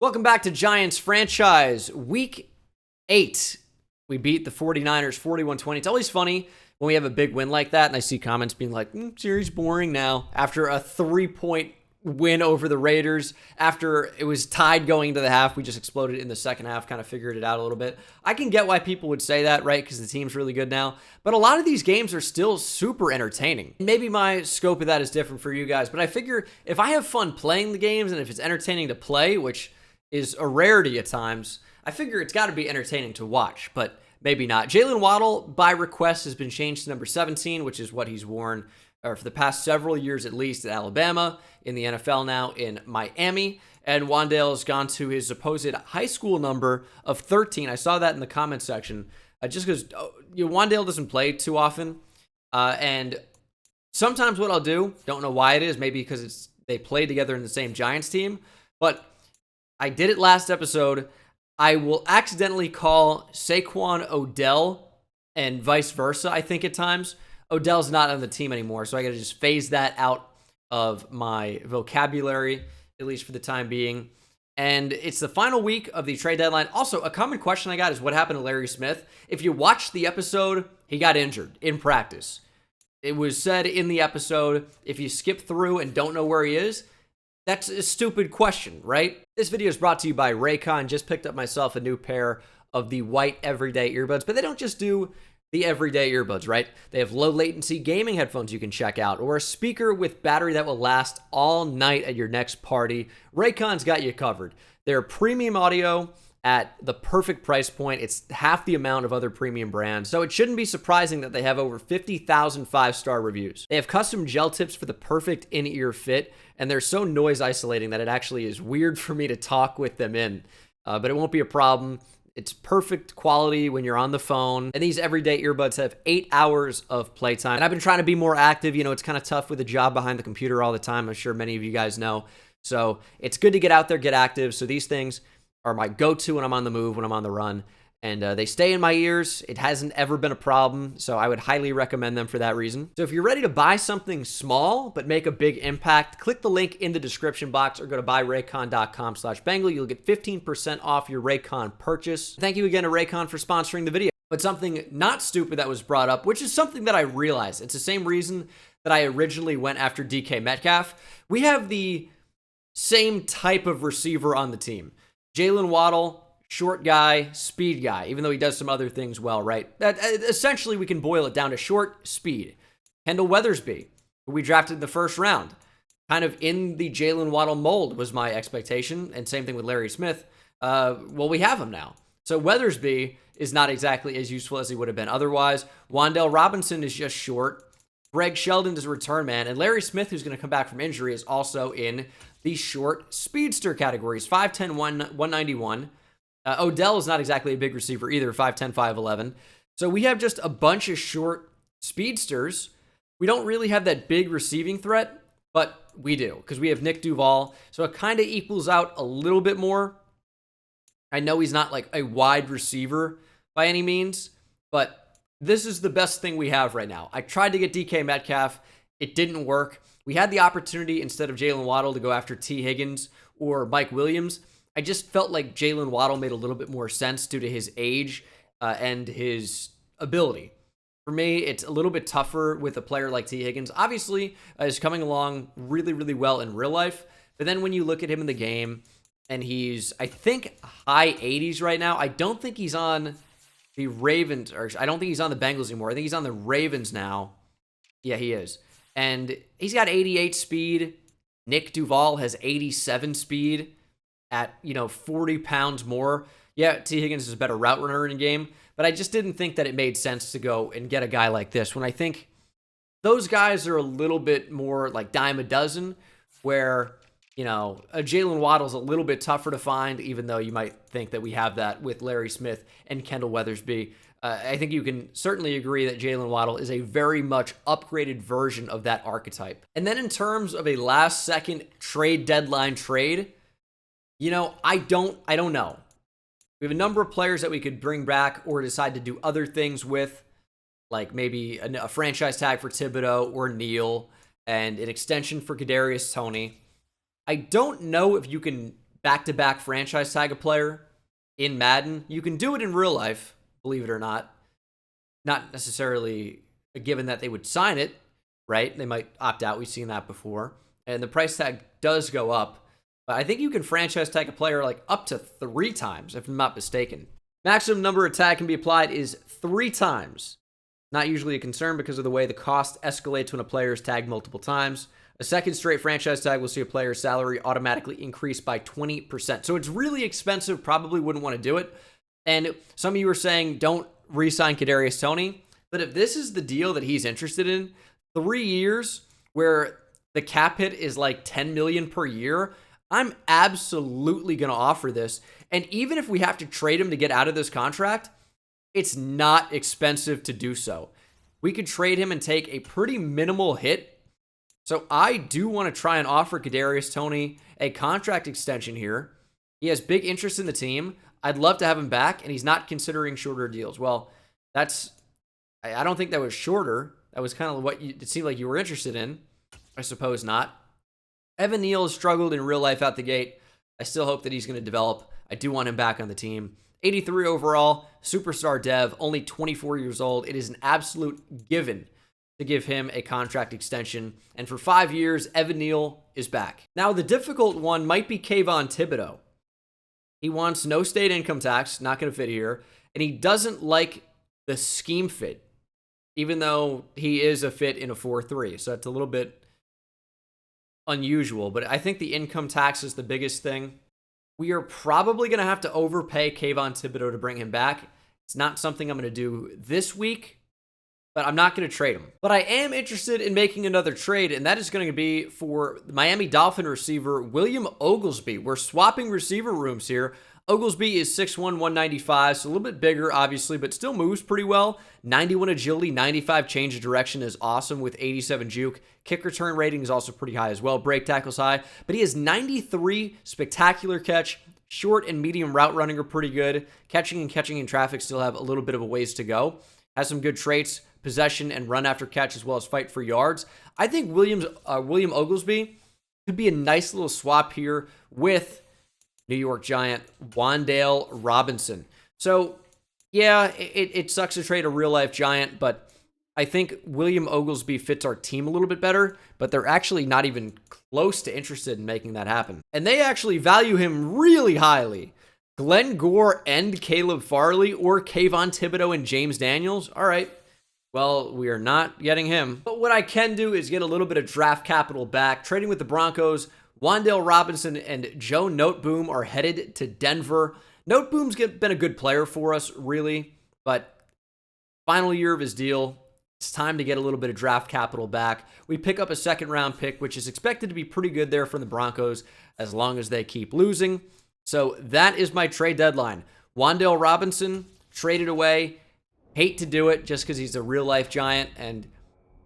Welcome back to Giants franchise. Week 8, we beat the 49ers 41-20. It's always funny when we have a big win like that, and I see comments being like, series boring now. After a 3-point win over the Raiders, after it was tied going into the half, we just exploded in the second half, kind of figured it out a little bit. I can get why people would say that, right, because the team's really good now. But a lot of these games are still super entertaining. Maybe my scope of that is different for you guys, but I figure if I have fun playing the games and if it's entertaining to play, which is a rarity at times, I figure it's got to be entertaining to watch, but maybe not. Jalen Waddle, by request, has been changed to number 17, which is what he's worn for the past several years at least at Alabama, in the NFL now in Miami. And Wan'Dale has gone to his supposed high school number of 13. I saw that in the comments section, just because Wan'Dale doesn't play too often. And sometimes what I'll do, don't know why it is, maybe because they play together in the same Giants team, but I did it last episode. I will accidentally call Saquon Odell and vice versa, I think, at times. Odell's not on the team anymore, so I got to just phase that out of my vocabulary, at least for the time being. And it's the final week of the trade deadline. Also, a common question I got is what happened to Larry Smith? If you watched the episode, he got injured in practice. It was said in the episode, if you skip through and don't know where he is, that's a stupid question, right? This video is brought to you by Raycon. Just picked up myself a new pair of the white everyday earbuds, but they don't just do the everyday earbuds, right? They have low latency gaming headphones you can check out, or a speaker with battery that will last all night at your next party. Raycon's got you covered. They're premium audio at the perfect price point. It's half the amount of other premium brands, so it shouldn't be surprising that they have over 50,000 5-star reviews. They have custom gel tips for the perfect in-ear fit, and they're so noise isolating that it actually is weird for me to talk with them in, but it won't be a problem. It's perfect quality when you're on the phone, and these everyday earbuds have 8 hours of playtime. And I've been trying to be more active. It's kind of tough with a job behind the computer all the time. I'm sure many of you guys know. So it's good to get out there, get active. So these things are my go-to when I'm on the move, when I'm on the run. And they stay in my ears. It hasn't ever been a problem, so I would highly recommend them for that reason. So if you're ready to buy something small but make a big impact, click the link in the description box or go to buyraycon.com/Bengal. You'll get 15% off your Raycon purchase. Thank you again to Raycon for sponsoring the video. But something not stupid that was brought up, which is something that I realized. It's the same reason that I originally went after DK Metcalf. We have the same type of receiver on the team. Jalen Waddle, short guy, speed guy, even though he does some other things well, right? Essentially, we can boil it down to short, speed. Kendall Weathersby, who we drafted in the first round, kind of in the Jalen Waddle mold was my expectation, and same thing with Larry Smith. Well, we have him now. So Weathersby is not exactly as useful as he would have been otherwise. Wan'Dale Robinson is just short. Greg Sheldon is a return man, and Larry Smith, who's going to come back from injury, is also in the short speedster categories, 5'10", 191. Odell is not exactly a big receiver either, 5'10", 5'11". So we have just a bunch of short speedsters. We don't really have that big receiving threat, but we do, because we have Nick Duval. So it kind of equals out a little bit more. I know he's not like a wide receiver by any means, but this is the best thing we have right now. I tried to get DK Metcalf. It didn't work. We had the opportunity, instead of Jalen Waddle, to go after T. Higgins or Mike Williams. I just felt like Jalen Waddle made a little bit more sense due to his age and his ability. For me, it's a little bit tougher with a player like T. Higgins. Obviously, is coming along really, really well in real life. But then when you look at him in the game, and he's, I think, high 80s right now. I don't think he's on the Ravens, or I don't think he's on the Bengals anymore. I think he's on the Ravens now. Yeah, he is. And he's got 88 speed. Nick Duval has 87 speed. At 40 pounds more. Yeah, T. Higgins is a better route runner in game, but I just didn't think that it made sense to go and get a guy like this when I think those guys are a little bit more like dime a dozen, where a Jalen Waddle's a little bit tougher to find, even though you might think that we have that with Larry Smith and Kendall Weathersby. I think you can certainly agree that Jalen Waddle is a very much upgraded version of that archetype. And then in terms of a last-second trade deadline trade, I don't know. We have a number of players that we could bring back or decide to do other things with, like maybe a franchise tag for Thibodeau or Neal and an extension for Kadarius Toney. I don't know if you can back-to-back franchise tag a player in Madden. You can do it in real life, believe it or not. Not necessarily a given that they would sign it, right? They might opt out. We've seen that before. And the price tag does go up. But I think you can franchise tag a player like up to 3 times, if I'm not mistaken. Maximum number of tag can be applied is 3 times. Not usually a concern because of the way the cost escalates when a player is tagged multiple times. A second straight franchise tag will see a player's salary automatically increase by 20%. So it's really expensive, probably wouldn't want to do it. And some of you are saying don't re-sign Kadarius Toney. But if this is the deal that he's interested in, 3 years where the cap hit is like $10 million per year, I'm absolutely going to offer this. And even if we have to trade him to get out of this contract, it's not expensive to do so. We could trade him and take a pretty minimal hit. So I do want to try and offer Kadarius Toney a contract extension here. He has big interest in the team. I'd love to have him back, and he's not considering shorter deals. Well, I don't think that was shorter. That was kind of what it seemed like you were interested in. I suppose not. Evan Neal has struggled in real life out the gate. I still hope that he's going to develop. I do want him back on the team. 83 overall, superstar dev, only 24 years old. It is an absolute given to give him a contract extension. And for 5 years, Evan Neal is back. Now, the difficult one might be Kayvon Thibodeau. He wants no state income tax, not going to fit here. And he doesn't like the scheme fit, even though he is a fit in a 4-3. So that's a little bit unusual. But I think the income tax is the biggest thing. We are probably going to have to overpay Kayvon Thibodeau to bring him back. It's not something I'm going to do this week, but I'm not going to trade him. But I am interested in making another trade, and that is going to be for Miami Dolphin receiver William Oglesby. We're swapping receiver rooms here. Oglesby is 6'1", 195, so a little bit bigger, obviously, but still moves pretty well. 91 agility, 95 change of direction is awesome with 87 juke. Kick return rating is also pretty high as well. Break tackles high, but he has 93 spectacular catch. Short and medium route running are pretty good. Catching in traffic still have a little bit of a ways to go. Has some good traits, possession and run after catch, as well as fight for yards. I think William Oglesby could be a nice little swap here with New York Giant Wan'Dale Robinson. So, yeah, it sucks to trade a real-life Giant, but I think William Oglesby fits our team a little bit better, but they're actually not even close to interested in making that happen. And they actually value him really highly. Glenn Gore and Caleb Farley, or Kayvon Thibodeau and James Daniels. All right, well, we are not getting him. But what I can do is get a little bit of draft capital back. Trading with the Broncos, Wan'Dale Robinson and Joe Noteboom are headed to Denver. Noteboom's been a good player for us, really, but final year of his deal, it's time to get a little bit of draft capital back. We pick up a second-round pick, which is expected to be pretty good there from the Broncos as long as they keep losing. So that is my trade deadline. Wan'Dale Robinson, traded away. Hate to do it just because he's a real-life Giant and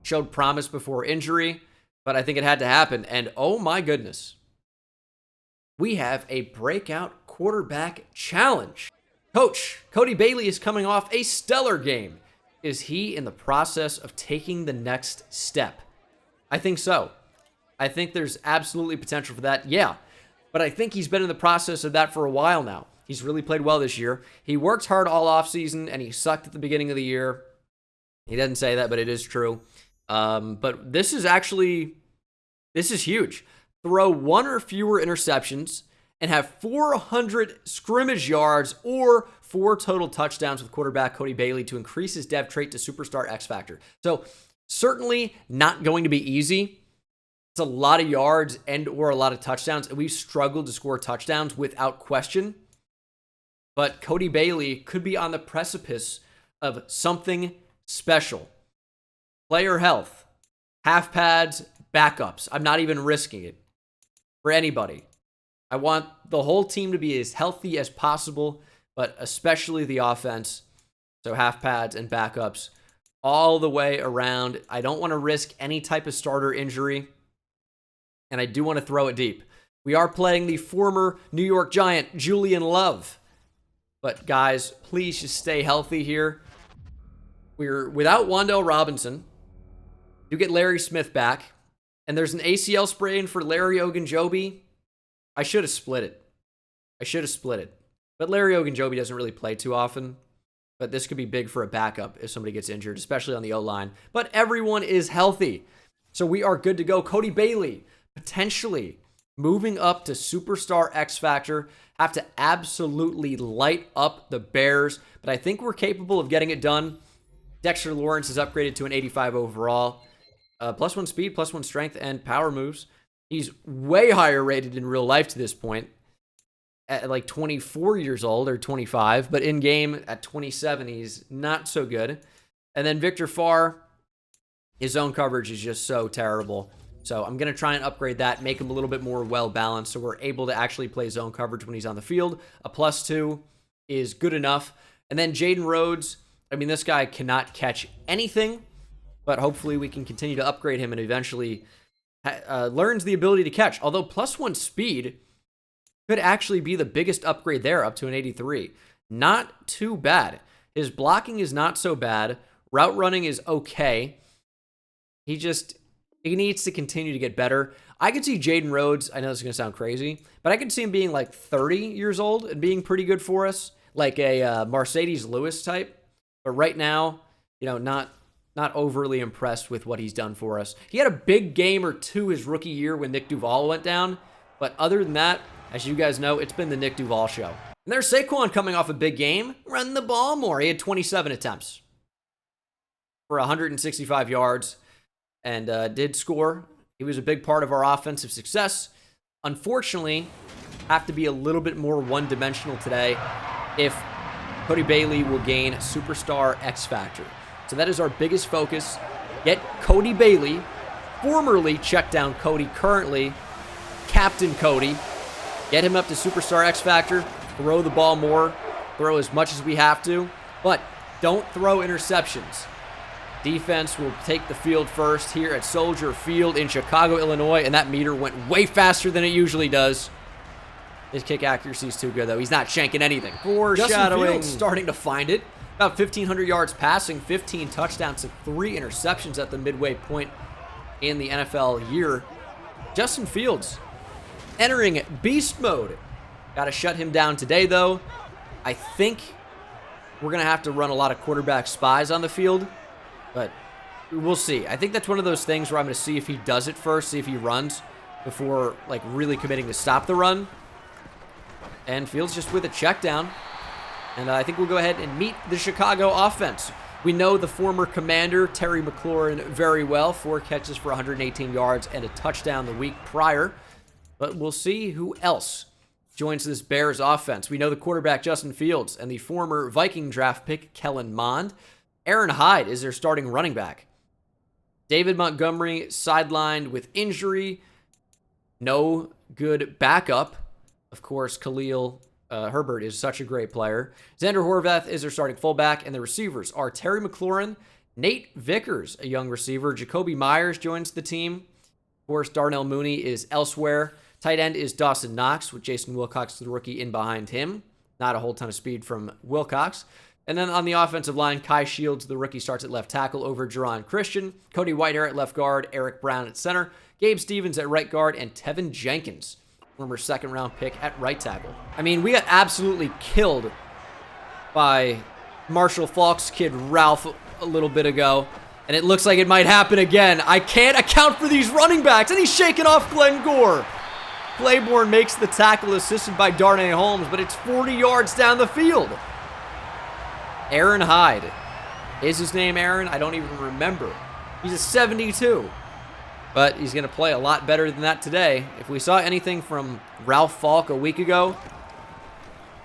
showed promise before injury, but I think it had to happen. And oh my goodness, we have a breakout quarterback challenge. Coach Cody Bailey is coming off a stellar game. Is he in the process of taking the next step? I think so. I think there's absolutely potential for that. Yeah, but I think he's been in the process of that for a while now. He's really played well this year. He worked hard all offseason, and he sucked at the beginning of the year. He doesn't say that, but it is true. But this is huge. Throw 1 or fewer interceptions and have 400 scrimmage yards or 4 total touchdowns with quarterback Cody Bailey to increase his dev trait to superstar X Factor. So certainly not going to be easy. It's a lot of yards and or a lot of touchdowns, and we've struggled to score touchdowns without question. But Cody Bailey could be on the precipice of something special. Player health, half pads, backups. I'm not even risking it for anybody. I want the whole team to be as healthy as possible, but especially the offense. So half pads and backups all the way around. I don't want to risk any type of starter injury, and I do want to throw it deep. We are playing the former New York Giant, Julian Love. But guys, please just stay healthy here. We're without Wan'Dale Robinson. You get Larry Smith back, and there's an ACL sprain for Larry Ogunjobi. I should have split it. I should have split it. But Larry Ogunjobi doesn't really play too often. But this could be big for a backup if somebody gets injured, especially on the O-line. But everyone is healthy. So we are good to go. Cody Bailey, potentially moving up to Superstar X Factor. Have to absolutely light up the Bears. But I think we're capable of getting it done. Dexter Lawrence is upgraded to an 85 overall. +1 speed, +1 strength, and power moves. He's way higher rated in real life to this point. At like 24 years old or 25, but in game at 27, he's not so good. And then Victor Farr, his zone coverage is just so terrible. So I'm going to try and upgrade that, make him a little bit more well-balanced so we're able to actually play zone coverage when he's on the field. A +2 is good enough. And then Jaden Rhodes, I mean, this guy cannot catch anything, but hopefully we can continue to upgrade him and eventually learns the ability to catch. Although +1 speed could actually be the biggest upgrade there, up to an 83. Not too bad. His blocking is not so bad. Route running is okay. He needs to continue to get better. I could see Jaden Rhodes, I know this is going to sound crazy, but I could see him being like 30 years old and being pretty good for us, like a Mercedes Lewis type. But right now, not overly impressed with what he's done for us. He had a big game or two his rookie year when Nick Duval went down, but other than that, as you guys know, it's been the Nick Duval show. And there's Saquon coming off a big game. Run the ball more. He had 27 attempts for 165 yards and did score. He was a big part of our offensive success. Unfortunately, have to be a little bit more one-dimensional today if Cody Bailey will gain Superstar X Factor. So that is our biggest focus. Get Cody Bailey, formerly Checkdown Cody, currently Captain Cody. Get him up to Superstar X Factor, throw the ball more, throw as much as we have to, but don't throw interceptions. Defense will take the field first here at Soldier Field in Chicago, Illinois, and that meter went way faster than it usually does. His kick accuracy is too good, though. He's not shanking anything. Foreshadowing. Starting to find it. About 1,500 yards passing, 15 touchdowns, and 3 interceptions at the midway point in the NFL year. Justin Fields entering beast mode. Got to shut him down today, though. I think we're going to have to run a lot of quarterback spies on the field, but we'll see. I think that's one of those things where I'm going to see if he does it first, see if he runs before like really committing to stop the run. And Fields just with a check down. And I think we'll go ahead and meet the Chicago offense. We know the former commander, Terry McLaurin, very well. 4 catches for 118 yards and a touchdown the week prior. But we'll see who else joins this Bears offense. We know the quarterback, Justin Fields, and the former Viking draft pick, Kellen Mond. Aaron Hyde is their starting running back. David Montgomery sidelined with injury. No good backup. Of course, Khalil Herbert is such a great player. Xander Horvath is their starting fullback, and the receivers are Terry McLaurin, Nate Vickers, a young receiver. Jacoby Myers joins the team. Of course, Darnell Mooney is elsewhere. Tight end is Dawson Knox, with Jason Wilcox, the rookie, in behind him. Not a whole ton of speed from Wilcox. And then on the offensive line, Kai Shields, the rookie, starts at left tackle over Jerron Christian. Cody Whitehair at left guard, Eric Brown at center, Gabe Stevens at right guard, and Tevin Jenkins, former second-round pick, at right tackle. I mean, we got absolutely killed by Marshall Faulk's kid, Ralph, a little bit ago. And it looks like it might happen again. I can't account for these running backs. And he's shaking off Glenn Gore. Claiborne makes the tackle, assisted by Darnay Holmes, but it's 40 yards down the field. Aaron Hyde. Is his name Aaron? I don't even remember. He's a 72. But he's going to play a lot better than that today. If we saw anything from Ralph Falk a week ago,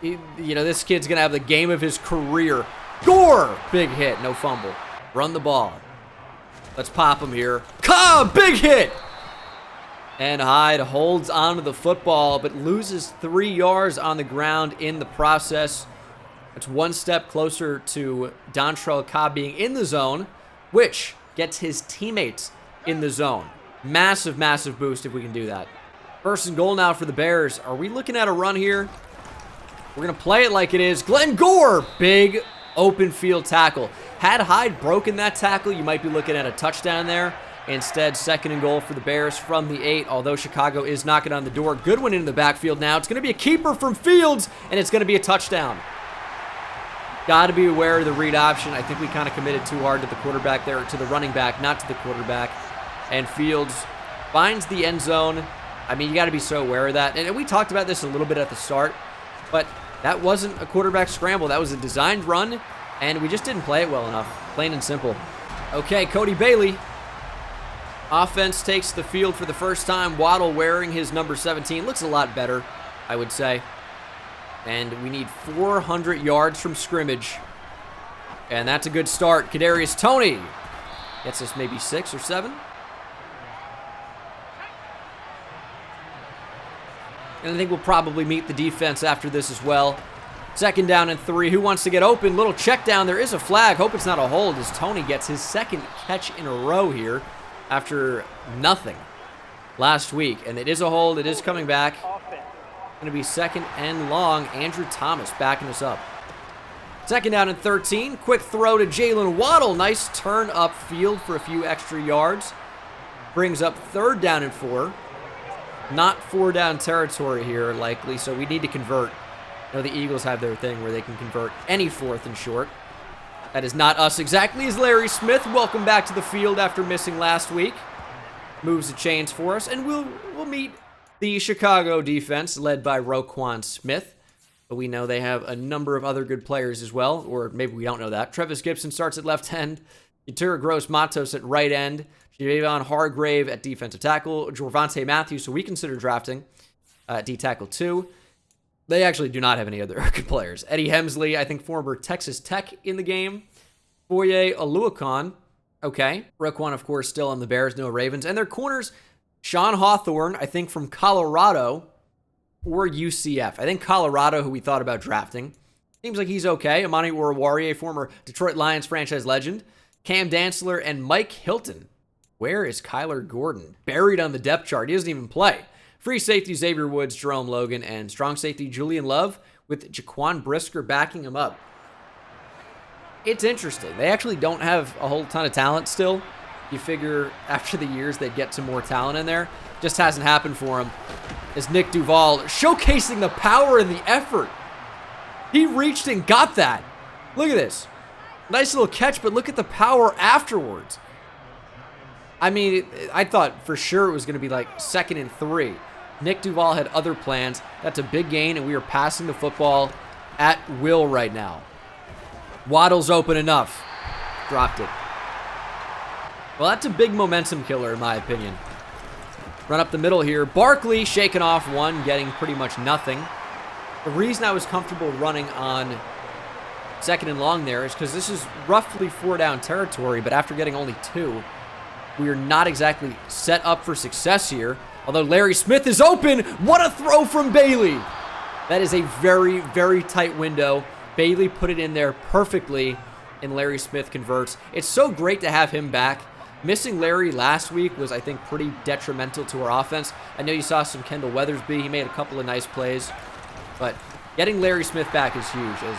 this kid's going to have the game of his career. Gore! Big hit, no fumble. Run the ball. Let's pop him here. Big hit! And Hyde holds onto the football, but loses 3 yards on the ground in the process. It's one step closer to Dontrell Cobb being in the zone, which gets his teammates in the zone. Massive, massive boost if we can do that. First and goal now for the Bears. Are we looking at a run here? We're going to play it like it is. Glenn Gore, big open field tackle. Had Hyde broken that tackle, you might be looking at a touchdown there. Instead, second and goal for the Bears from the 8, although Chicago is knocking on the door. Goodwin into the backfield now. It's going to be a keeper from Fields, and it's going to be a touchdown. Got to be aware of the read option. I think we kind of committed too hard to the quarterback there, to the running back, not to the quarterback. And Fields finds the end zone. I mean, you got to be so aware of that. And we talked about this a little bit at the start, but that wasn't a quarterback scramble. That was a designed run, and we just didn't play it well enough, plain and simple. Okay, Cody Bailey. Offense takes the field for the first time. Waddle wearing his number 17. Looks a lot better, I would say. And we need 400 yards from scrimmage. And that's a good start. Kadarius Toney gets us maybe 6 or 7. And I think we'll probably meet the defense after this as well. Second down and 3. Who wants to get open? Little check down. There is a flag. Hope it's not a hold as Toney gets his second catch in a row here after nothing last week. And it is a hold. It is coming back. Going to be second and long. Andrew Thomas backing us up. Second down and 13. Quick throw to Jalen Waddle. Nice turn upfield for a few extra yards. Brings up third down and 4. Not 4 down territory here, likely, so we need to convert. You know, the Eagles have their thing where they can convert any 4th and short. That is not us exactly as Larry Smith. Welcome back to the field after missing last week. Moves the chains for us, and we'll meet the Chicago defense led by Roquan Smith. But we know they have a number of other good players as well, or maybe we don't know that. Travis Gibson starts at left end. Yatura Gross-Matos at right end. Javon Hargrave at defensive tackle. Jorvonte Matthews, who we consider drafting at D-tackle 2. They actually do not have any other good players. Eddie Hemsley, I think former Texas Tech in the game. Foye Oluokun, okay. Roquan, of course, still on the Bears, no Ravens. And their corners, Sean Hawthorne, I think from Colorado or UCF. I think Colorado, who we thought about drafting. Seems like he's okay. Amani Oruwariye, former Detroit Lions franchise legend. Cam Dantzler and Mike Hilton. Where is Kyler Gordon? Buried on the depth chart. He doesn't even play. Free safety Xavier Woods, Jerome Logan, and strong safety Julian Love with Jaquan Brisker backing him up. It's interesting. They actually don't have a whole ton of talent still. You figure after the years they'd get some more talent in there. Just hasn't happened for him. As Nick Duval showcasing the power and the effort. He reached and got that. Look at this. Nice little catch, but look at the power afterwards. I mean, I thought for sure it was going to be like 2nd and 3. Nick Duval had other plans. That's a big gain, and we are passing the football at will right now. Waddle's open enough. Dropped it. Well, that's a big momentum killer, in my opinion. Run up the middle here. Barkley shaking off one, getting pretty much nothing. The reason I was comfortable running on 2nd and long there is because this is roughly 4 down territory, but after getting only 2, we are not exactly set up for success here. Although Larry Smith is open. What a throw from Bailey. That is a very, very tight window. Bailey put it in there perfectly, and Larry Smith converts. It's so great to have him back. Missing Larry last week was, I think, pretty detrimental to our offense. I know you saw some Kendall Weathersby. He made a couple of nice plays. But getting Larry Smith back is huge, as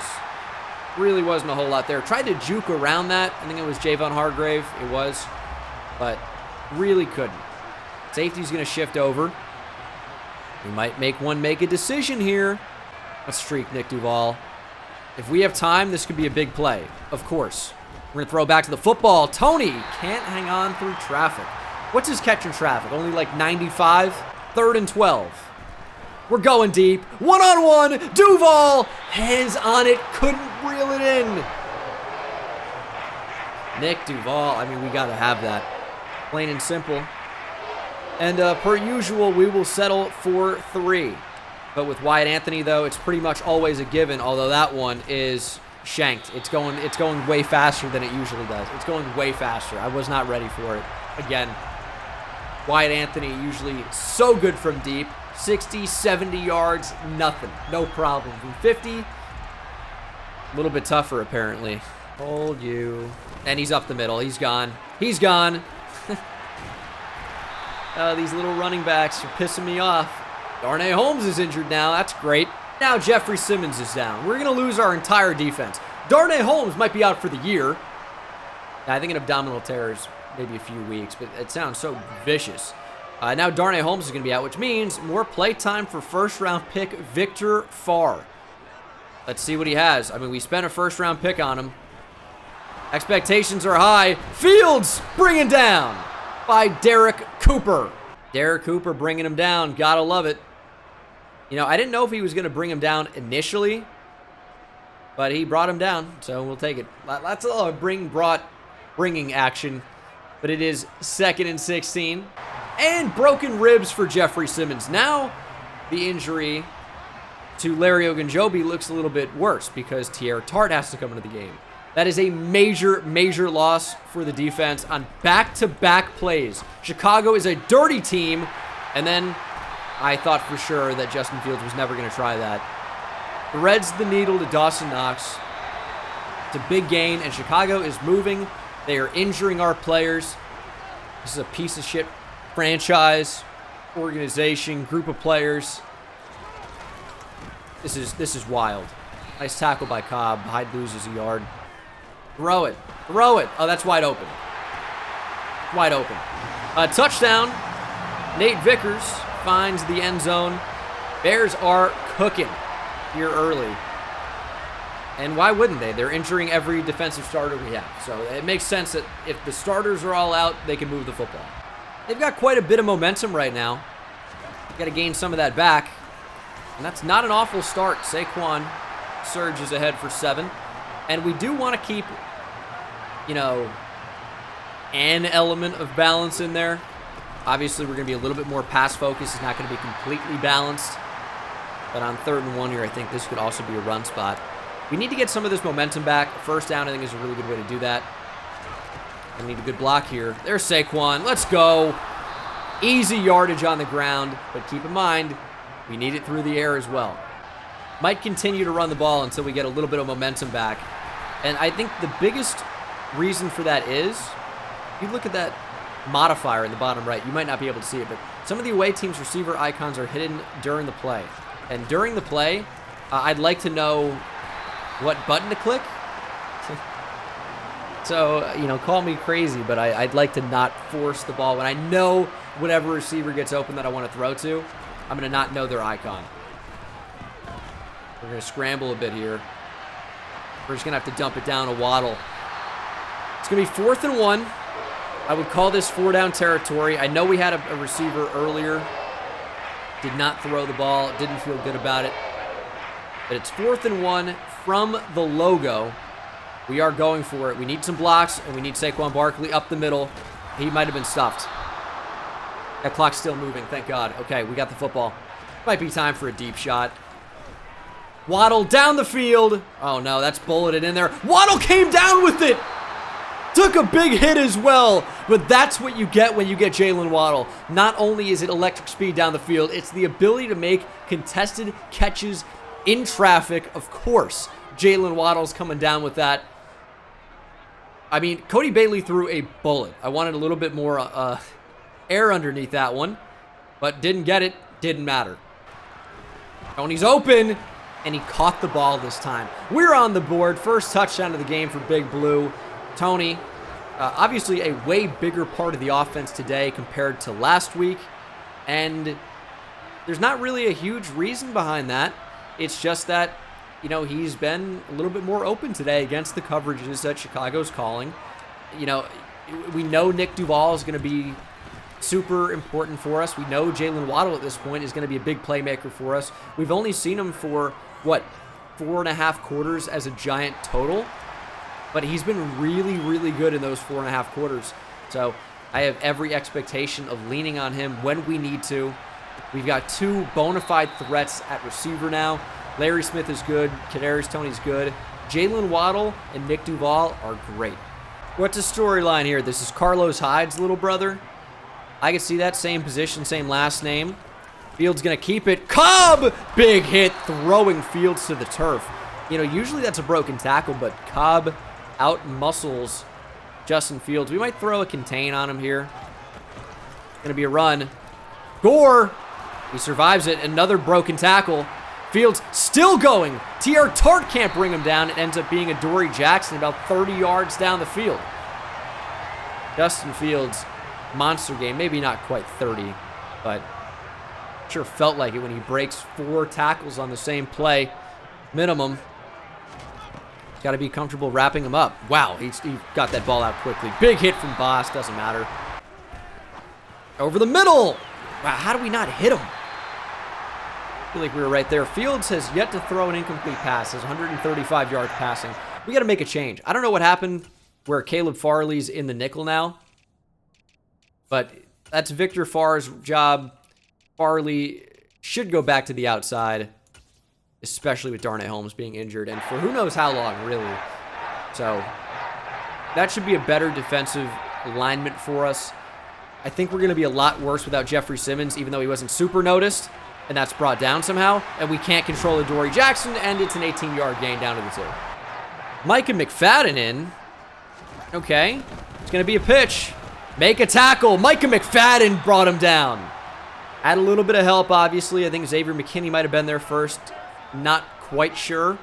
really wasn't a whole lot there. Tried to juke around that. I think it was Javon Hargrave. It was. But really couldn't. Safety's going to shift over. We might make a decision here. Let's streak Nick Duval. If we have time, this could be a big play. Of course. We're going to throw back to the football. Toney can't hang on through traffic. What's his catch in traffic? Only like 95? 3rd and 12. We're going deep. One-on-one. Duval. Hands on it. Couldn't reel it in. Nick Duval. I mean, we got to have that. Plain and simple. And per usual, we will settle for 3. But with Wyatt Anthony, though, it's pretty much always a given, although that one is shanked. It's going way faster than it usually does. It's going way faster. I was not ready for it. Again, Wyatt Anthony usually so good from deep. 60, 70 yards, nothing. No problem. From 50, a little bit tougher, apparently. Hold you. And he's up the middle. He's gone. He's gone. These little running backs are pissing me off. Darnay Holmes is injured now. That's great. Now Jeffrey Simmons is down. We're going to lose our entire defense. Darnay Holmes might be out for the year. I think an abdominal tear is maybe a few weeks, but it sounds so vicious. Now Darnay Holmes is going to be out, which means more play time for first-round pick Victor Farr. Let's see what he has. I mean, we spent a first-round pick on him. Expectations are high. Fields bringing down by Derek Cooper. Derek Cooper bringing him down. Gotta love it. You know, I didn't know if he was going to bring him down initially, but he brought him down, so we'll take it. That's a lot of bringing action, but it is 2nd and 16. And broken ribs for Jeffrey Simmons. Now the injury to Larry Ogunjobi looks a little bit worse because Tierre Tart has to come into the game. That is a major, major loss for the defense on back-to-back plays. Chicago is a dirty team, and then I thought for sure that Justin Fields was never going to try that. Threads the needle to Dawson Knox. It's a big gain, and Chicago is moving. They are injuring our players. This is a piece of shit franchise, organization, group of players. This is wild. Nice tackle by Cobb. Hyde loses a yard. Throw it. Throw it. Oh, that's wide open. Wide open. Touchdown. Nate Vickers finds the end zone. Bears are cooking here early. And why wouldn't they? They're injuring every defensive starter we have. So it makes sense that if the starters are all out, they can move the football. They've got quite a bit of momentum right now. Got to gain some of that back. And that's not an awful start. Saquon surges ahead for 7. And we do want to keep, you know, an element of balance in there. Obviously, we're going to be a little bit more pass focused. It's not going to be completely balanced. But on 3rd and 1 here, I think this could also be a run spot. We need to get some of this momentum back. First down, I think, is a really good way to do that. I need a good block here. There's Saquon. Let's go. Easy yardage on the ground, but keep in mind, we need it through the air as well. Might continue to run the ball until we get a little bit of momentum back. And I think the biggest reason for that is, if you look at that modifier in the bottom right, you might not be able to see it, but some of the away team's receiver icons are hidden during the play. And during the play, I'd like to know what button to click. So, you know, call me crazy, but I'd like to not force the ball. When I know whatever receiver gets open that I want to throw to, I'm going to not know their icon. We're going to scramble a bit here. We're just going to have to dump it down to Waddle. It's going to be 4th and 1. I would call this 4-down territory. I know we had a receiver earlier. Did not throw the ball. Didn't feel good about it. But it's 4th and 1 from the logo. We are going for it. We need some blocks, and we need Saquon Barkley up the middle. He might have been stuffed. That clock's still moving, thank God. Okay, we got the football. Might be time for a deep shot. Waddle down the field. Oh, no, that's bulleted in there. Waddle came down with it. Took a big hit as well, but that's what you get when you get Jalen Waddle. Not only is it electric speed down the field, it's the ability to make contested catches in traffic, of course. Jalen Waddle's coming down with that. I mean, Cody Bailey threw a bullet. I wanted a little bit more air underneath that one, but didn't get it. Didn't matter. Tony's open, and he caught the ball this time. We're on the board. First touchdown of the game for Big Blue. Tony, obviously a way bigger part of the offense today compared to last week, and there's not really a huge reason behind that. It's just that, you know, he's been a little bit more open today against the coverages that Chicago's calling. You know, we know Nick Duval is going to be super important for us. We know Jalen Waddle at this point is going to be a big playmaker for us. We've only seen him for, what, 4.5 quarters as a Giant total? But he's been really, really good in those 4.5 quarters. So I have every expectation of leaning on him when we need to. We've got 2 bona fide threats at receiver now. Larry Smith is good. Kadarius Toney's good. Jalen Waddle and Nick Duval are great. What's the storyline here? This is Carlos Hyde's little brother. I can see that. Same position, same last name. Fields going to keep it. Cobb! Big hit, throwing Fields to the turf. You know, usually that's a broken tackle, but Cobb out-muscles Justin Fields. We might throw a contain on him here. Going to be a run. Gore! He survives it. Another broken tackle. Fields still going. Tierre Tart can't bring him down. It ends up being a Dory Jackson about 30 yards down the field. Justin Fields, monster game. Maybe not quite 30, but sure felt like it when he breaks 4 tackles on the same play. Minimum. Got to be comfortable wrapping him up. Wow, he got that ball out quickly. Big hit from Boss. Doesn't matter. Over the middle. Wow, how do we not hit him? I feel like we were right there. Fields has yet to throw an incomplete pass. Has 135 yards passing. We got to make a change. I don't know what happened where Caleb Farley's in the nickel now, but that's Victor Farr's job. Farley should go back to the outside, especially with Darnay Holmes being injured, and for who knows how long, really. So that should be a better defensive alignment for us. I think we're going to be a lot worse without Jeffrey Simmons, even though he wasn't super noticed, and that's brought down somehow, and we can't control Adoree Jackson, and it's an 18-yard gain down to the 2. Micah McFadden in. Okay. It's going to be a pitch. Make a tackle. Micah McFadden brought him down. Had a little bit of help, obviously. I think Xavier McKinney might have been there first. Not quite sure.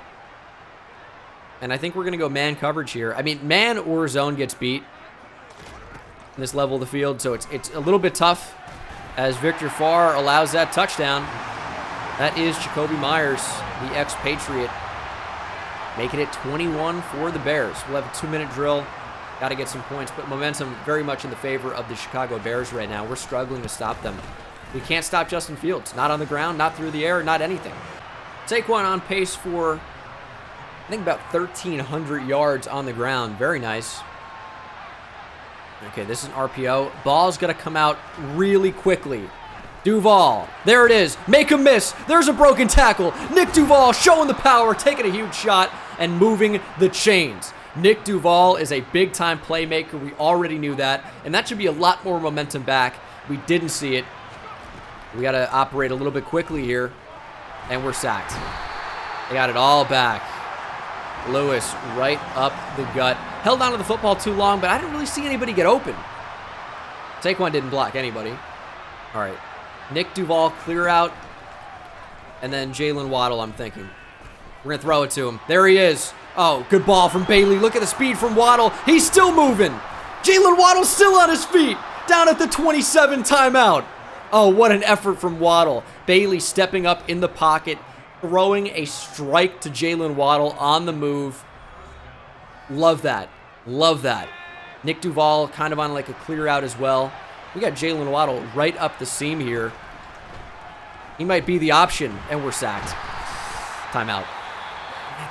And I think we're going to go man coverage here. I mean, man or zone gets beat in this level of the field, so it's a little bit tough as Victor Farr allows that touchdown. That is Jacoby Myers, the ex-Patriot, making it 21 for the Bears. We'll have a 2-minute drill. Got to get some points, but momentum very much in the favor of the Chicago Bears right now. We're struggling to stop them. We can't stop Justin Fields. Not on the ground, not through the air, not anything. Saquon on pace for, I think, about 1,300 yards on the ground. Very nice. Okay, this is an RPO. Ball's going to come out really quickly. Duval. There it is. Make a miss. There's a broken tackle. Nick Duval showing the power, taking a huge shot, and moving the chains. Nick Duval is a big-time playmaker. We already knew that, and that should be a lot more momentum back. We didn't see it. We got to operate a little bit quickly here, and we're sacked. They got it all back. Lewis right up the gut. Held on to the football too long, but I didn't really see anybody get open. Saquon didn't block anybody. All right. Nick Duval, clear out. And then Jalen Waddle, I'm thinking. We're going to throw it to him. There he is. Oh, good ball from Bailey. Look at the speed from Waddle. He's still moving. Jalen Waddle's still on his feet. Down at the 27 timeout. Oh, what an effort from Waddle. Bailey stepping up in the pocket, throwing a strike to Jalen Waddle on the move. Love that. Love that. Nick Duval kind of on like a clear out as well. We got Jalen Waddle right up the seam here. He might be the option, and we're sacked. Timeout.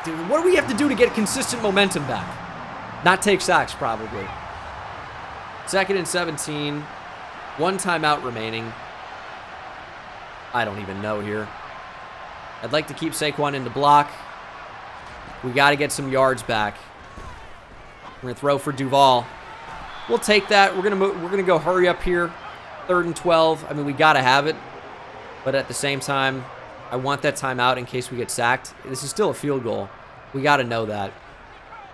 Dude, what do we have to do to get consistent momentum back? Not take sacks, probably. 2nd and 17. 1 timeout remaining. I don't even know here. I'd like to keep Saquon in the block. We got to get some yards back. We're going to throw for Duval. We'll take that. We're gonna go hurry up here. 3rd and 12. I mean, we got to have it. But at the same time, I want that timeout in case we get sacked. This is still a field goal. We got to know that.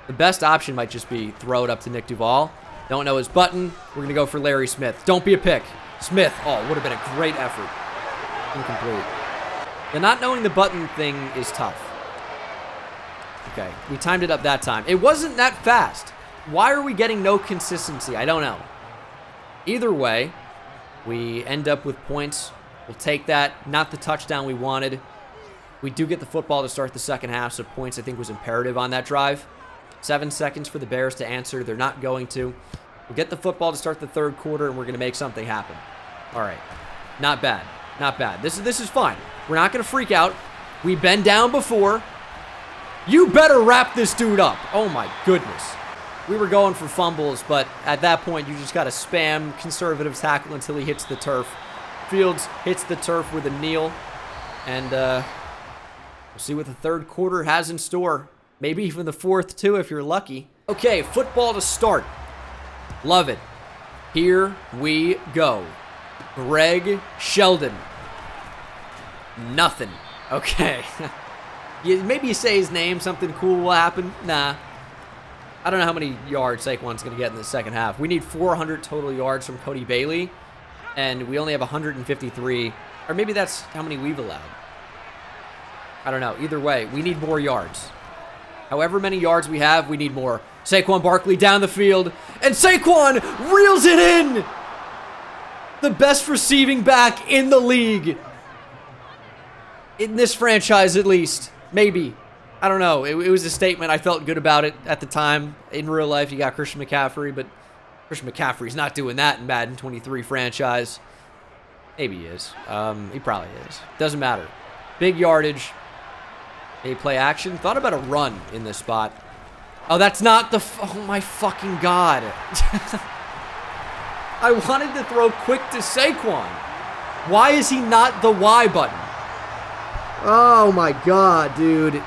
The best option might just be throw it up to Nick Duval. Don't know his button. We're going to go for Larry Smith. Don't be a pick. Smith. Oh, would have been a great effort. Incomplete. The not knowing the button thing is tough. Okay, we timed it up that time. It wasn't that fast. Why are we getting no consistency? I don't know. Either way, we end up with points. We'll take that. Not the touchdown we wanted. We do get the football to start the second half, so points I think was imperative on that drive. 7 seconds for the Bears to answer. They're not going to. We'll get the football to start the 3rd quarter, and we're going to make something happen. All right. Not bad. Not bad. This is fine. We're not going to freak out. We've been down before. You better wrap this dude up. Oh, my goodness. We were going for fumbles, but at that point, you just got to spam conservative tackle until he hits the turf. Fields hits the turf with a kneel, and we'll see what the 3rd quarter has in store. Maybe even the 4th, too, if you're lucky. Okay, football to start. Love it. Here we go. Greg Sheldon. Nothing. Okay. Maybe you say his name, something cool will happen. Nah. I don't know how many yards Saquon's going to get in the second half. We need 400 total yards from Cody Bailey, and we only have 153. Or maybe that's how many we've allowed. I don't know. Either way, we need more yards. However many yards we have, we need more. Saquon Barkley down the field, and Saquon reels it in! The best receiving back in the league. In this franchise, at least. Maybe. I don't know. It was a statement. I felt good about it at the time. In real life, you got Christian McCaffrey, but Christian McCaffrey's not doing that in Madden 23 franchise. Maybe he is. He probably is. Doesn't matter. Big yardage. A play action. Thought about a run in this spot. Oh, that's not the... oh, my fucking God. I wanted to throw quick to Saquon. Why is he not the Y button? Oh, my God, dude.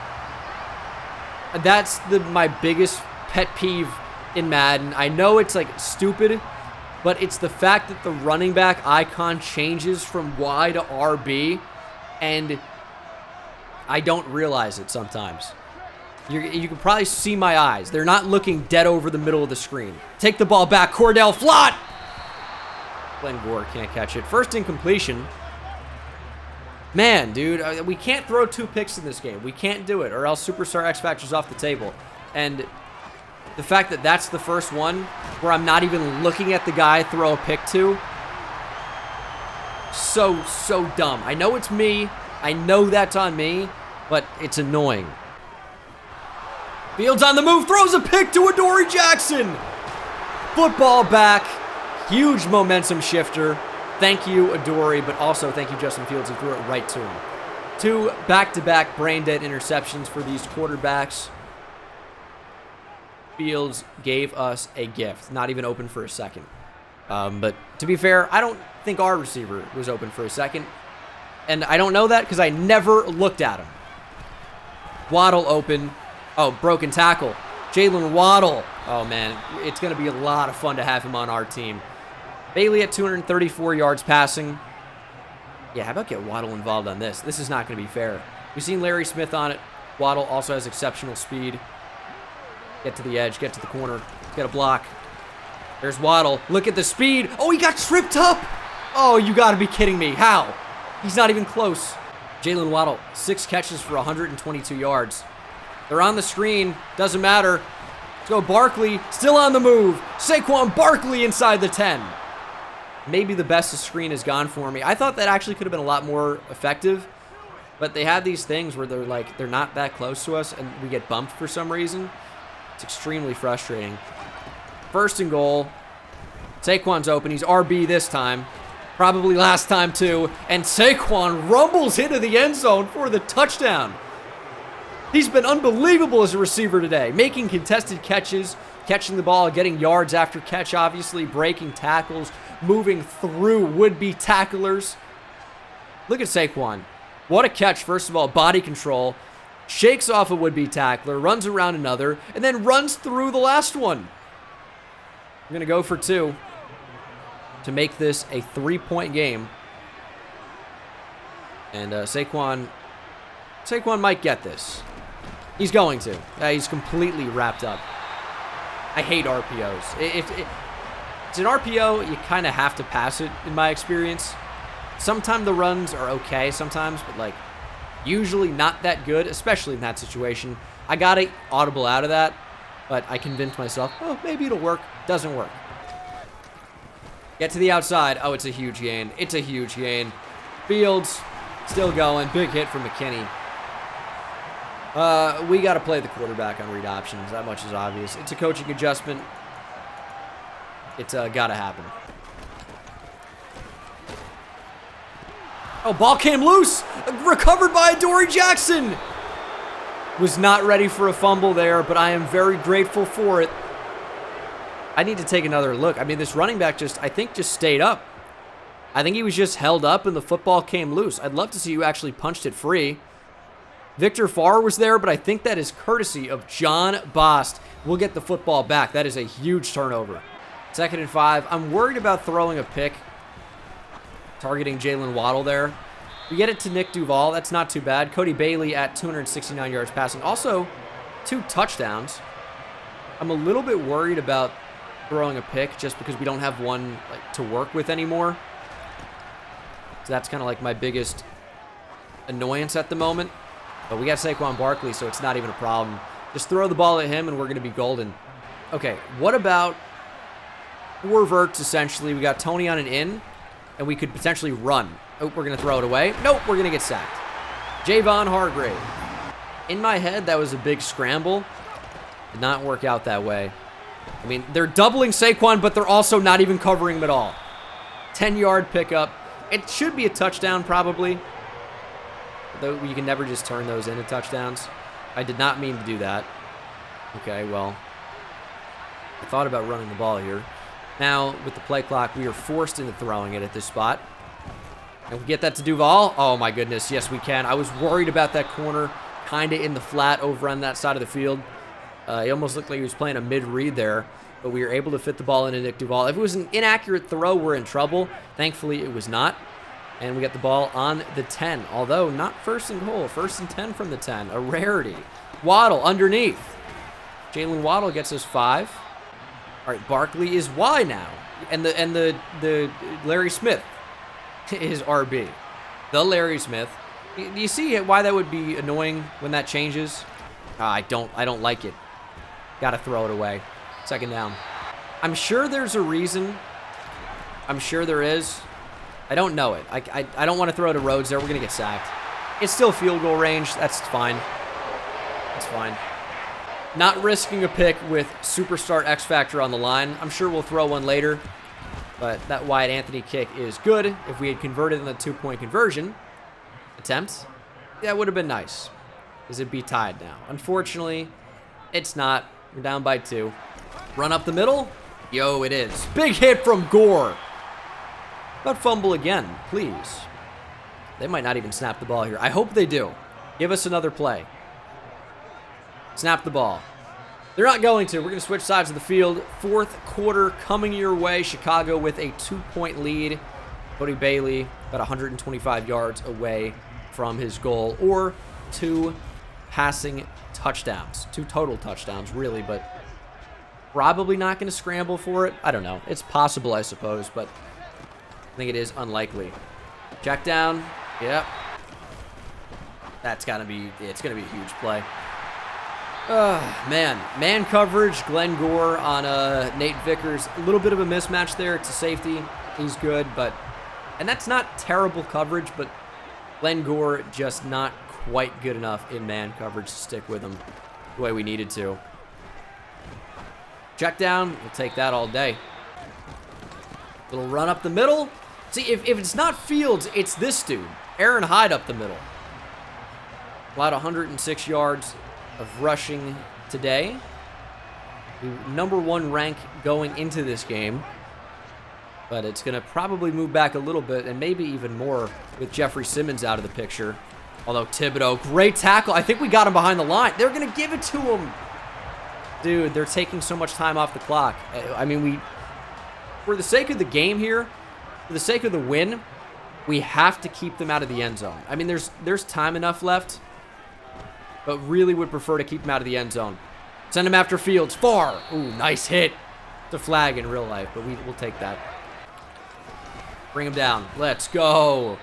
That's my biggest pet peeve in Madden. I know it's, like, stupid, but it's the fact that the running back icon changes from Y to RB, and I don't realize it sometimes. You can probably see my eyes. They're not looking dead over the middle of the screen. Take the ball back. Cordell Flott. Glenn Gore can't catch it. First incompletion. Man, dude, we can't throw 2 picks in this game. We can't do it, or else Superstar X Factor's off the table. And the fact that that's the first one where I'm not even looking at the guy throw a pick to. So dumb. I know it's me. I know that's on me, but it's annoying. Fields on the move, throws a pick to Adoree Jackson. Football back. Huge momentum shifter. Thank you, Adoree, but also thank you, Justin Fields, who threw it right to him. 2 back-to-back brain-dead interceptions for these quarterbacks. Fields gave us a gift, not even open for a second. But to be fair, I don't think our receiver was open for a second. And I don't know that because I never looked at him. Waddle open. Oh, broken tackle. Jalen Waddle. Oh, man. It's going to be a lot of fun to have him on our team. Bailey at 234 yards passing. Yeah, how about get Waddle involved on this? This is not going to be fair. We've seen Larry Smith on it. Waddle also has exceptional speed. Get to the edge. Get to the corner. Get a block. There's Waddle. Look at the speed. Oh, he got tripped up. Oh, you got to be kidding me. How? He's not even close. Jalen Waddle, 6 catches for 122 yards. They're on the screen. Doesn't matter. Let's go Barkley. Still on the move. Saquon Barkley inside the 10. Maybe the best the screen has gone for me. I thought that actually could have been a lot more effective. But they have these things where they're not that close to us and we get bumped for some reason. It's extremely frustrating. 1st and goal. Saquon's open. He's RB this time. Probably last time too. And Saquon rumbles into the end zone for the touchdown. He's been unbelievable as a receiver today. Making contested catches, catching the ball, getting yards after catch, obviously, breaking tackles, moving through would-be tacklers. Look at Saquon. What a catch, first of all. Body control. Shakes off a would-be tackler, runs around another, and then runs through the last one. I'm going to go for 2 to make this a 3-point game. And Saquon might get this. He's going to. He's completely wrapped up. I hate RPOs. If it's an RPO, you kind of have to pass it, in my experience. Sometimes the runs are okay sometimes, but, like, usually not that good, especially in that situation. I got to audible out of that, but I convinced myself, oh, maybe it'll work. Doesn't work. Get to the outside. Oh, it's a huge gain. It's a huge gain. Fields still going. Big hit from McKinney. We got to play the quarterback on read options. That much is obvious. It's a coaching adjustment. It's got to happen. Oh, ball came loose. Recovered by Adoree Jackson. Was not ready for a fumble there, but I am very grateful for it. I need to take another look. I mean, this running back I think just stayed up. I think he was just held up and the football came loose. I'd love to see who actually punched it free. Victor Farr was there, but I think that is courtesy of John Bost. We'll get the football back. That is a huge turnover. 2nd and 5. I'm worried about throwing a pick. Targeting Jalen Waddle there. We get it to Nick Duval. That's not too bad. Cody Bailey at 269 yards passing. Also, 2 touchdowns. I'm a little bit worried about throwing a pick just because we don't have one to work with anymore. So that's kind of like my biggest annoyance at the moment. But we got Saquon Barkley, so it's not even a problem. Just throw the ball at him, and we're going to be golden. Okay, what about 4 verts, essentially? We got Tony on an in, and we could potentially run. Oh, we're going to throw it away. Nope, we're going to get sacked. Javon Hargrave. In my head, that was a big scramble. Did not work out that way. I mean, they're doubling Saquon, but they're also not even covering him at all. 10-yard pickup. It should be a touchdown, probably. Though you can never just turn those into touchdowns. I did not mean to do that. Okay, well, I thought about running the ball here. Now, with the play clock, we are forced into throwing it at this spot. And we get that to Duval. Oh, my goodness. Yes, we can. I was worried about that corner kind of in the flat over on that side of the field. He almost looked like he was playing a mid-read there, but we were able to fit the ball into Nick Duval. If it was an inaccurate throw, we're in trouble. Thankfully, it was not. And we got the ball on the 10, although not first and goal. First and 10 from the 10, a rarity. Waddle underneath. Jalen Waddle gets us 5. All right, Barkley is Y now, and the Larry Smith is RB. The Larry Smith. Do you see why that would be annoying when that changes? I don't like it. Got to throw it away. Second down. I'm sure there's a reason. I'm sure there is. I don't know it. I don't want to throw to Rhodes there. We're going to get sacked. It's still field goal range. That's fine. That's fine. Not risking a pick with superstar X Factor on the line. I'm sure we'll throw one later. But that Wyatt Anthony kick is good. If we had converted in the 2-point conversion attempt, that would have been nice. Because it'd be tied now. Unfortunately, it's not. We're down by 2. Run up the middle. Yo, it is. Big hit from Gore. Not fumble again, please. They might not even snap the ball here. I hope they do. Give us another play. Snap the ball. They're not going to. We're going to switch sides of the field. 4th quarter coming your way. Chicago with a 2-point lead. Cody Bailey about 125 yards away from his goal. Or 2 passing touchdowns. 2 total touchdowns, really, but probably not going to scramble for it. I don't know. It's possible, I suppose, but I think it is unlikely. Check down. Yep. That's got to be, it's going to be a huge play. Man. Man coverage. Glenn Gore on Nate Vickers. A little bit of a mismatch there. It's a safety. He's good, but, and that's not terrible coverage, but Glenn Gore just not quite good enough in man coverage to stick with him the way we needed to. Check down. We'll take that all day. Little run up the middle. See, if it's not Fields, it's this dude. Aaron Hyde up the middle. Allowed 106 yards of rushing today. The #1 rank going into this game. But it's going to probably move back a little bit, and maybe even more with Jeffrey Simmons out of the picture. Although Thibodeau, great tackle. I think we got him behind the line. They're going to give it to him. Dude, they're taking so much time off the clock. I mean, for the sake of the game here, for the sake of the win, we have to keep them out of the end zone. I mean, there's time enough left, but really would prefer to keep them out of the end zone. Send him after Fields. Far. Ooh, nice hit. It's a flag in real life, but we'll take that. Bring him down. Let's go.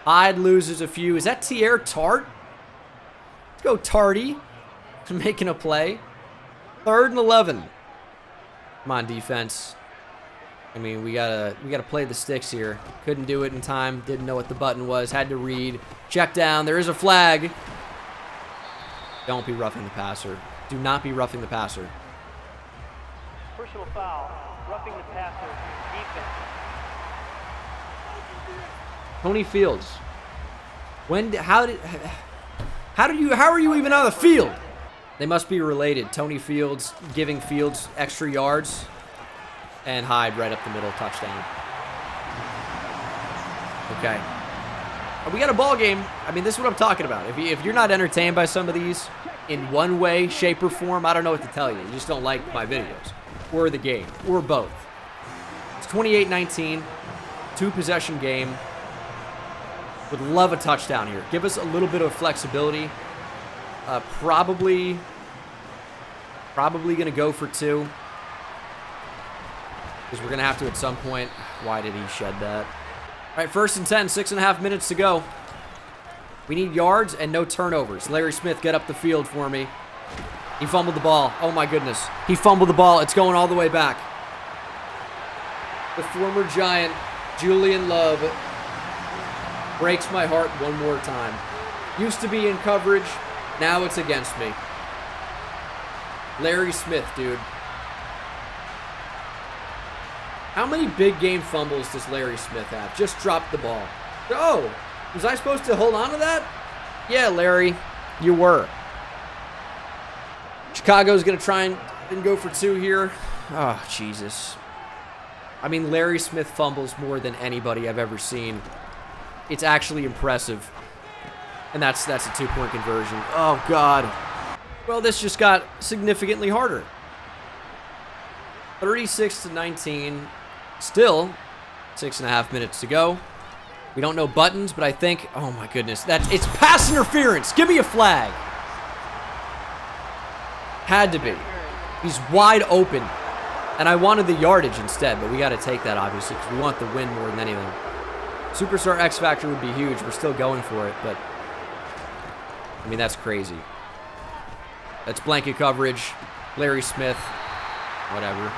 Hyde loses a few. Is that Tierre Tart? Let's go, Tardy. Making a play. 3rd and 11. Come on, defense. I mean, we gotta play the sticks here. Couldn't do it in time. Didn't know what the button was. Had to read. Check down. There is a flag. Don't be roughing the passer. Do not be roughing the passer. Personal foul. Roughing the passer. Defense. Tony Fields. How are you even on the field? They must be related. Tony Fields giving Fields extra yards, and Hyde right up the middle, touchdown. Okay. We got a ball game. I mean, this is what I'm talking about. If you're not entertained by some of these in one way, shape, or form, I don't know what to tell you. You just don't like my videos or the game or both. It's 28-19, 2-possession game. Would love a touchdown here. Give us a little bit of flexibility. Probably going to go for 2. Because we're going to have to at some point. Why did he shed that? All right, 1st and 10, 6.5 minutes to go. We need yards and no turnovers. Larry Smith, get up the field for me. He fumbled the ball. Oh, my goodness. He fumbled the ball. It's going all the way back. The former Giant, Julian Love, breaks my heart one more time. Used to be in coverage. Now it's against me. Larry Smith, dude. How many big game fumbles does Larry Smith have? Just dropped the ball. Oh, was I supposed to hold on to that? Yeah, Larry, you were. Chicago's going to try and go for 2 here. Oh, Jesus. I mean, Larry Smith fumbles more than anybody I've ever seen. It's actually impressive. And that's a 2-point conversion. Oh, God. Well, this just got significantly harder. 36-19. Still 6.5 minutes to go. We don't know buttons, but I think, oh my goodness, it's pass interference. Give me a flag. Had to be. He's wide open. And I wanted the yardage instead, but we got to take that, obviously, because we want the win more than anything. Superstar X Factor would be huge. We're still going for it, but I mean, that's crazy. That's blanket coverage. Larry Smith. Whatever.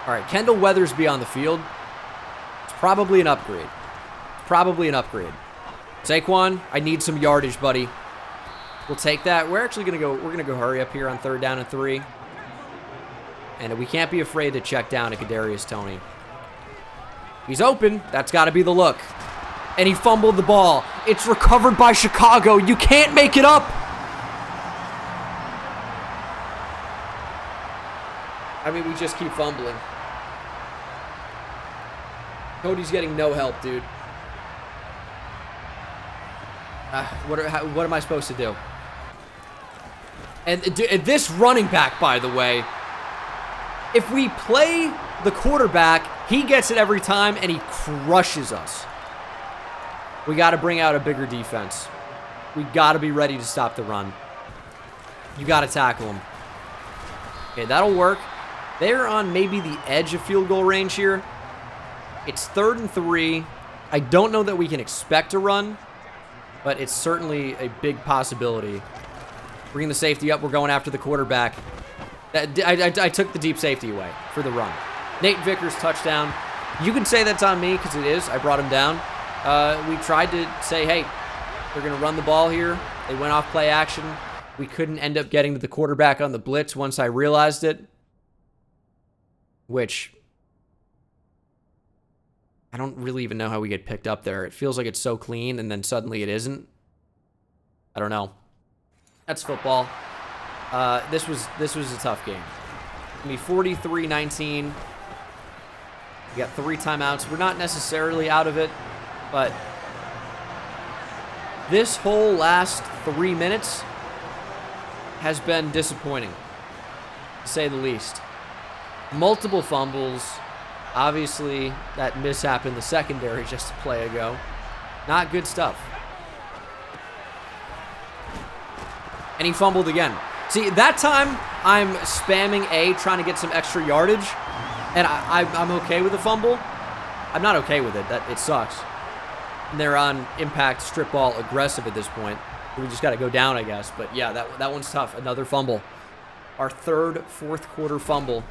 All right, Kendall Weathersby on the field. It's probably an upgrade. Probably an upgrade. Saquon, I need some yardage, buddy. We'll take that. We're actually going to go, we're going to go hurry up here on 3rd down and 3. And we can't be afraid to check down to Kadarius Toney. He's open. That's got to be the look. And he fumbled the ball. It's recovered by Chicago. You can't make it up. I mean, we just keep fumbling. Cody's getting no help, dude. What am I supposed to do? And this running back, by the way, if we play the quarterback, he gets it every time, and he crushes us. We got to bring out a bigger defense. We got to be ready to stop the run. You got to tackle him. Okay, that'll work. They're on maybe the edge of field goal range here. It's 3rd and 3. I don't know that we can expect a run, but it's certainly a big possibility. Bringing the safety up. We're going after the quarterback. I took the deep safety away for the run. Nate Vickers, touchdown. You can say that's on me because it is. I brought him down. We tried to say, hey, they're going to run the ball here. They went off play action. We couldn't end up getting to the quarterback on the blitz once I realized it. Which, I don't really even know how we get picked up there. It feels like it's so clean, and then suddenly it isn't. I don't know. That's football. This was a tough game. I mean, 43-19. We got 3 timeouts. We're not necessarily out of it, but this whole last 3 minutes has been disappointing, to say the least. Multiple fumbles. Obviously, that mishap in the secondary just a play ago. Not good stuff. And he fumbled again. See, that time, I'm spamming A, trying to get some extra yardage, and I'm okay with the fumble. I'm not okay with it. It sucks. And they're on impact, strip ball, aggressive at this point. We just got to go down, I guess. But yeah, that one's tough. Another fumble. Our 3rd, 4th quarter fumble.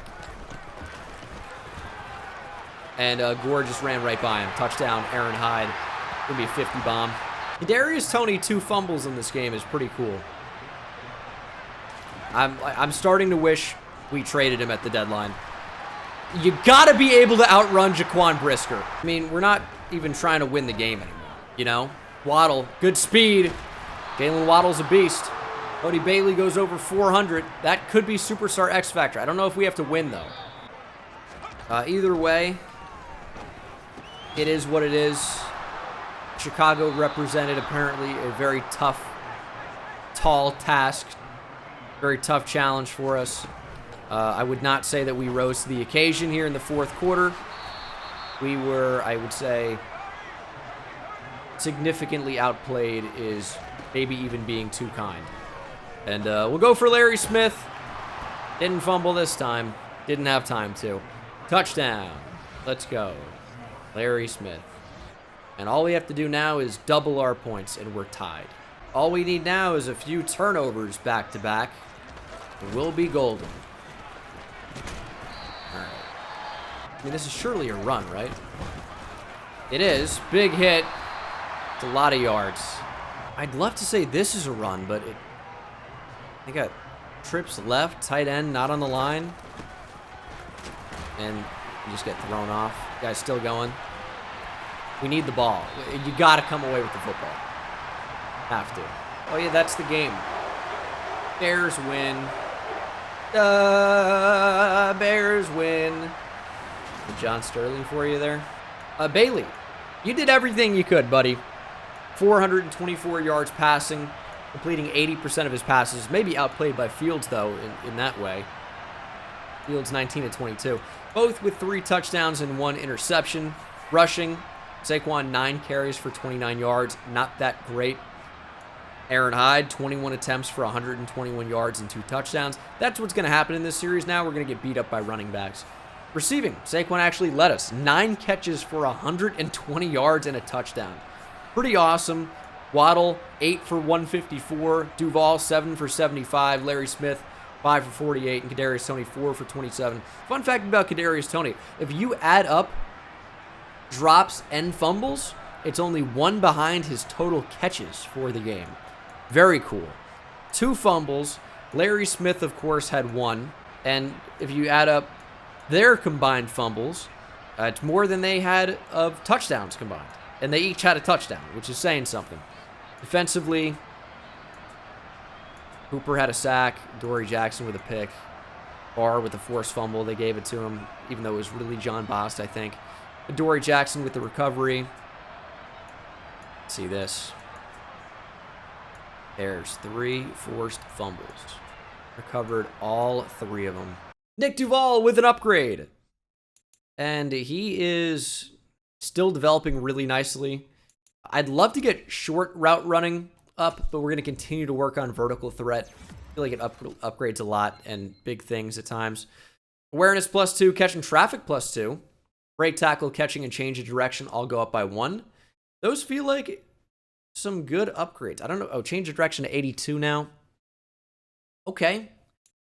And Gore just ran right by him. Touchdown, Aaron Hyde. Gonna be a 50 bomb. Kadarius Toney, 2 fumbles in this game is pretty cool. I'm starting to wish we traded him at the deadline. You gotta be able to outrun Jaquan Brisker. I mean, we're not even trying to win the game anymore, you know? Waddle, good speed. Jalen Waddle's a beast. Cody Bailey goes over 400. That could be Superstar X Factor. I don't know if we have to win, though. Either way, it is what it is. Chicago represented apparently a very tough, tall task. Very tough challenge for us. I would not say that we rose to the occasion here in the 4th quarter. We were, I would say, significantly outplayed is maybe even being too kind. And we'll go for Larry Smith. Didn't fumble this time. Didn't have time to. Touchdown. Let's go. Larry Smith. And all we have to do now is double our points, and we're tied. All we need now is a few turnovers back-to-back. will be golden. All right. I mean, this is surely a run, right? It is. Big hit. It's a lot of yards. I'd love to say this is a run, but they got trips left, tight end not on the line. And you just get thrown off. Guy's still going. We need the ball. You got to come away with the football. Have to. Oh, yeah, that's the game. Bears win. Bears win. John Sterling for you there. Bailey, you did everything you could, buddy. 424 yards passing, completing 80% of his passes. Maybe outplayed by Fields, though, in that way. Fields 19 to 22. Both with 3 touchdowns and 1 interception. Rushing, Saquon 9 carries for 29 yards. Not that great. Aaron Hyde, 21 attempts for 121 yards and 2 touchdowns. That's what's going to happen in this series now. We're going to get beat up by running backs. Receiving, Saquon actually led us. 9 catches for 120 yards and a touchdown. Pretty awesome. Waddle, 8 for 154. Duval, 7 for 75. Larry Smith, 5 for 48. And Kadarius Toney, 4 for 27. Fun fact about Kadarius Toney, if you add up drops and fumbles, it's only 1 behind his total catches for the game. Very cool. 2 fumbles. Larry Smith, of course, had 1. And if you add up their combined fumbles, it's more than they had of touchdowns combined. And they each had a touchdown, which is saying something. Defensively, Hooper had a sack. Dory Jackson with a pick. Barr with a forced fumble. They gave it to him, even though it was really John Bost, I think. Dory Jackson with the recovery. Let's see this. There's 3 forced fumbles. Recovered all 3 of them. Nick Duval with an upgrade. And he is still developing really nicely. I'd love to get short route running up, but we're going to continue to work on vertical threat. I feel like it upgrades a lot and big things at times. Awareness +2, catching traffic +2. Break tackle, catching, and change of direction all go up by 1. Those feel like some good upgrades. I don't know. Oh, change of direction to 82 now. Okay.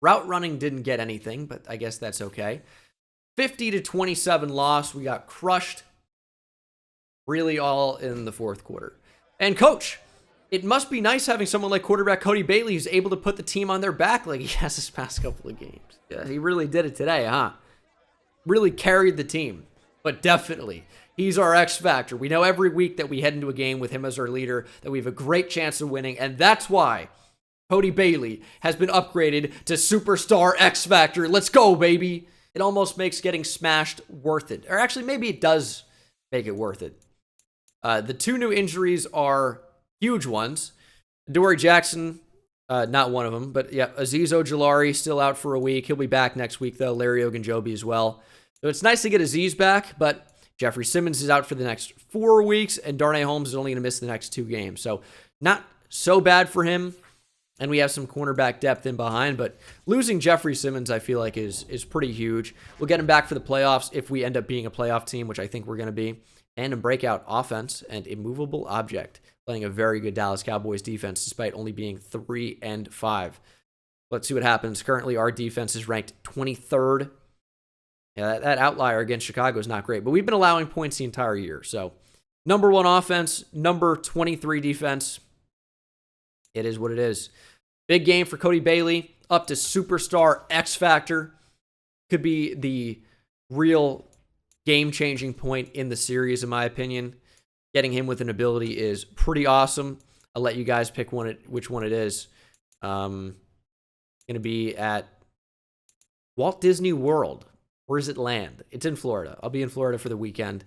Route running didn't get anything, but I guess that's okay. 50 to 27 loss. We got crushed. Really all in the 4th quarter. And coach, it must be nice having someone like quarterback Cody Bailey who's able to put the team on their back like he has this past couple of games. Yeah, he really did it today, huh? Really carried the team. But definitely, he's our X factor. We know every week that we head into a game with him as our leader that we have a great chance of winning, and that's why Cody Bailey has been upgraded to Superstar X Factor. Let's go, baby. It almost makes getting smashed worth it. Or actually, maybe it does make it worth it. The 2 new injuries are huge ones. Dory Jackson, not one of them, but yeah, Azeez Ojulari still out for a week. He'll be back next week, though. Larry Ogunjobi as well. So it's nice to get Azeez back, but Jeffrey Simmons is out for the next 4 weeks, and Darnay Holmes is only going to miss the next 2 games. So not so bad for him. And we have some cornerback depth in behind, but losing Jeffrey Simmons, I feel like, is pretty huge. We'll get him back for the playoffs if we end up being a playoff team, which I think we're going to be. And a breakout offense and immovable object, playing a very good Dallas Cowboys defense despite only being 3-5. Let's see what happens. Currently, our defense is ranked 23rd. Yeah, that outlier against Chicago is not great, but we've been allowing points the entire year. So, number 1 offense, number 23 defense. It is what it is. Big game for Cody Bailey, up to Superstar X Factor. Could be the real game-changing point in the series, in my opinion. Getting him with an ability is pretty awesome. I'll let you guys pick which one it is. Going to be at Walt Disney World. Where does it land? It's in Florida. I'll be in Florida for the weekend.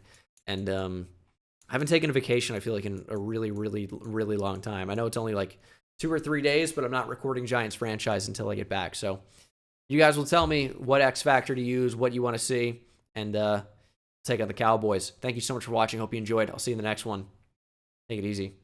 And I haven't taken a vacation, I feel like, in a really, really, really long time. I know it's only like 2 or 3 days, but I'm not recording Giants franchise until I get back. So you guys will tell me what X Factor to use, what you want to see, and take on the Cowboys. Thank you so much for watching. Hope you enjoyed. I'll see you in the next one. Take it easy.